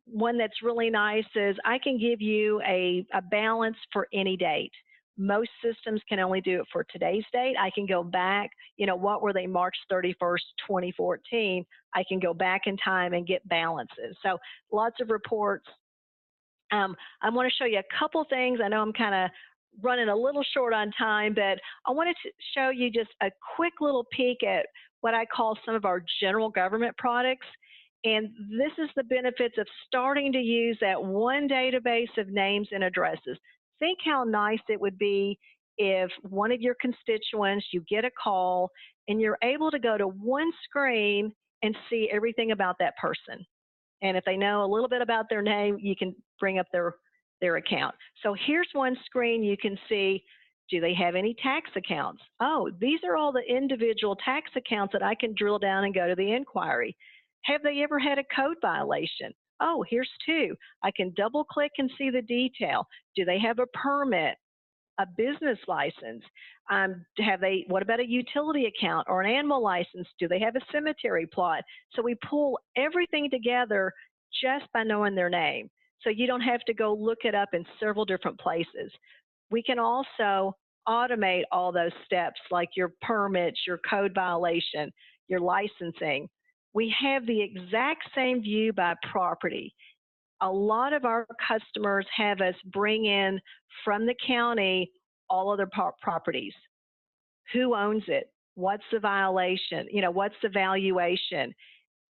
One that's really nice is I can give you a balance for any date. Most systems can only do it for today's date. I can go back, what were they, March 31st, 2014? I can go back in time and get balances. So lots of reports. I want to show you a couple things. I know I'm kind of running a little short on time, but I wanted to show you just a quick little peek at what I call some of our general government products. And this is the benefits of starting to use that one database of names and addresses. Think how nice it would be if one of your constituents, you get a call and you're able to go to one screen and see everything about that person. And if they know a little bit about their name, you can bring up their account. So here's one screen. You can see, do they have any tax accounts? Oh, these are all the individual tax accounts that I can drill down and go to the inquiry. Have they ever had a code violation? Oh, here's 2. I can double click and see the detail. Do they have a permit, a business license? What about a utility account or an animal license? Do they have a cemetery plot? So we pull everything together just by knowing their name. So you don't have to go look it up in several different places. We can also automate all those steps, like your permits, your code violation, your licensing. We have the exact same view by property. A lot of our customers have us bring in from the county all other properties. Who owns it? What's the violation? What's the valuation?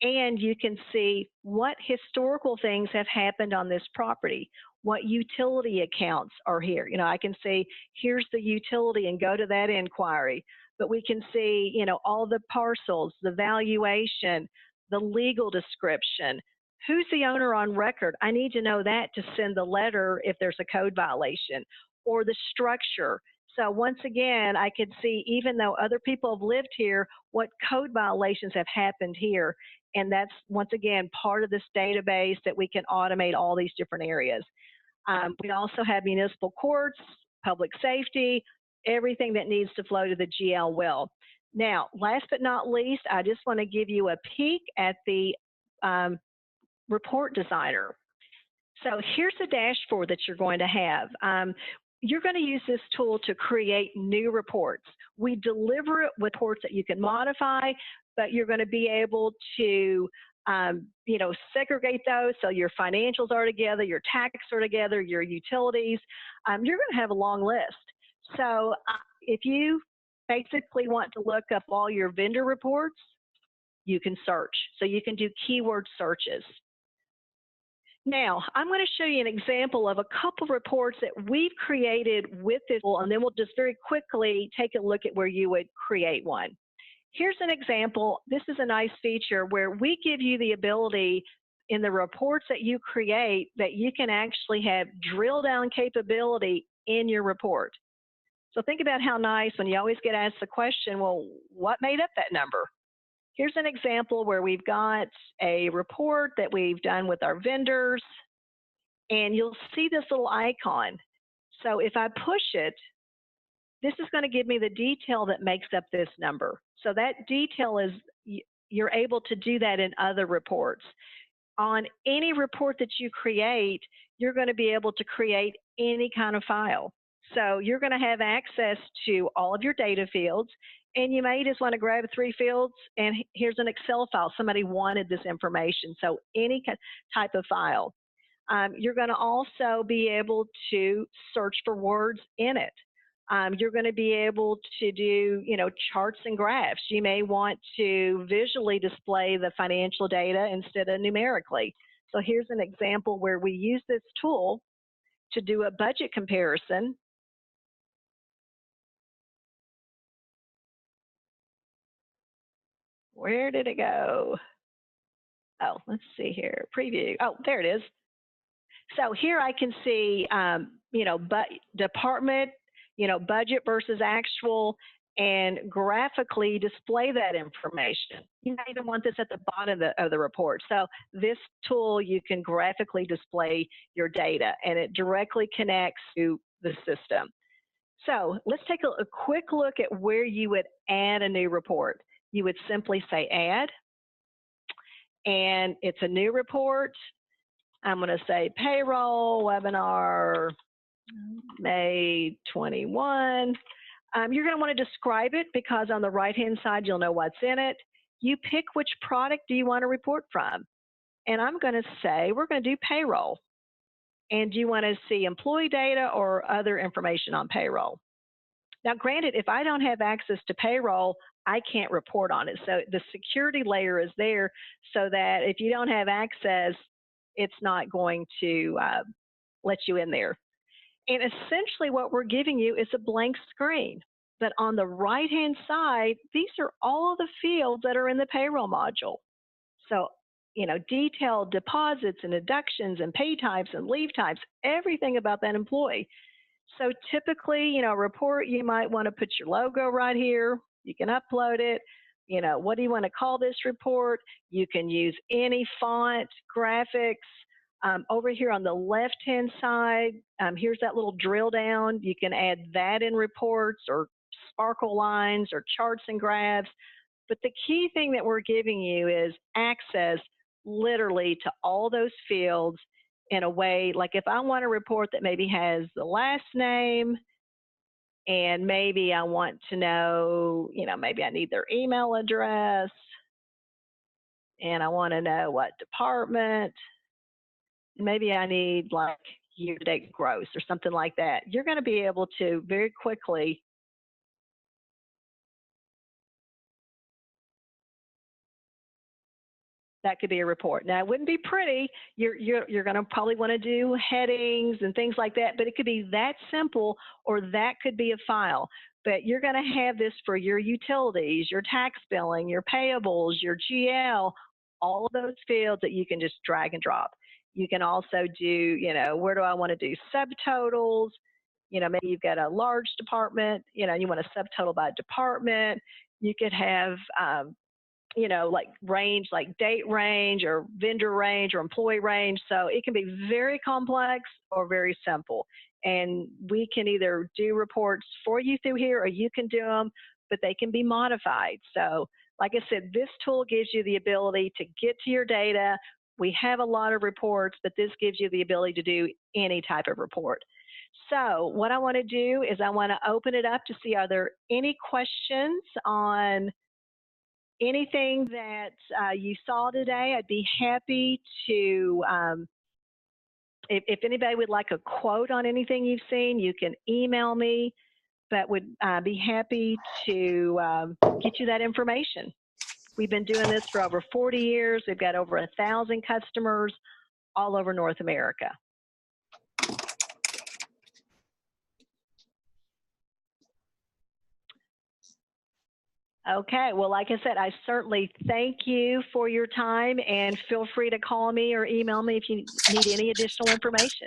And you can see what historical things have happened on this property. What utility accounts are here? I can see here's the utility and go to that inquiry. But we can see, all the parcels, the valuation, the legal description. Who's the owner on record? I need to know that to send the letter if there's a code violation, or the structure. So once again, I could see, even though other people have lived here, what code violations have happened here. And that's, once again, part of this database that we can automate all these different areas. We also have municipal courts, public safety, everything that needs to flow to the GL will. Now, last but not least, I just want to give you a peek at the report designer. So here's the dashboard that you're going to have. You're going to use this tool to create new reports. We deliver it with reports that you can modify, but you're going to be able to segregate those so your financials are together, your tax are together, your utilities. You're going to have a long list. So if you basically want to look up all your vendor reports, you can search. So you can do keyword searches. Now, I'm going to show you an example of a couple of reports that we've created with this tool, and then we'll just very quickly take a look at where you would create one. Here's an example. This is a nice feature where we give you the ability in the reports that you create that you can actually have drill down capability in your report. So think about how nice when you always get asked the question, well, what made up that number? Here's an example where we've got a report that we've done with our vendors, and you'll see this little icon. So if I push it, this is going to give me the detail that makes up this number. So that detail is, you're able to do that in other reports. On any report that you create, you're going to be able to create any kind of file. So you're going to have access to all of your data fields, and you may just want to grab 3 fields, and here's an Excel file. Somebody wanted this information, so any type of file. You're going to also be able to search for words in it. You're going to be able to do, charts and graphs. You may want to visually display the financial data instead of numerically. So here's an example where we use this tool to do a budget comparison. Where did it go? Oh, let's see here. Preview. Oh, there it is. So here I can see, department, budget versus actual, and graphically display that information. You might even want this at the bottom of the report. So this tool, you can graphically display your data, and it directly connects to the system. So let's take a quick look at where you would add a new report. You would simply say add, and it's a new report. I'm going to say payroll webinar May 21. You're going to want to describe it because on the right-hand side, you'll know what's in it. You pick which product do you want to report from. And I'm going to say we're going to do payroll. And do you want to see employee data or other information on payroll? Now, granted, if I don't have access to payroll, I can't report on it. So the security layer is there so that if you don't have access, it's not going to let you in there. And essentially what we're giving you is a blank screen. But on the right-hand side, these are all of the fields that are in the payroll module. So, detailed deposits and deductions and pay types and leave types, everything about that employee. So typically, a report, you might want to put your logo right here. You can upload it. What do you want to call this report? You can use any font, graphics. Over here on the left-hand side, here's that little drill down. You can add that in reports or sparkle lines or charts and graphs. But the key thing that we're giving you is access literally to all those fields in a way, like if I want a report that maybe has the last name, and maybe I want to know, maybe I need their email address, and I want to know what department, maybe I need like year-to-date gross or something like that. You're going to be able to very quickly that could be a report. Now, it wouldn't be pretty. You're going to probably want to do headings and things like that, but it could be that simple, or that could be a file. But you're going to have this for your utilities, your tax billing, your payables, your GL, all of those fields that you can just drag and drop. You can also do, where do I want to do subtotals? Maybe you've got a large department, you want a subtotal by department. You could have like range, like date range or vendor range or employee range. So it can be very complex or very simple. And we can either do reports for you through here or you can do them, but they can be modified. So, like I said, this tool gives you the ability to get to your data. We have a lot of reports, but this gives you the ability to do any type of report. So, what I want to do is I want to open it up to see, are there any questions on anything that you saw today? I'd be happy to, if anybody would like a quote on anything you've seen, you can email me, but would be happy to get you that information. We've been doing this for over 40 years. We've got over 1,000 customers all over North America. Okay, well, like I said, I certainly thank you for your time, and feel free to call me or email me if you need any additional information.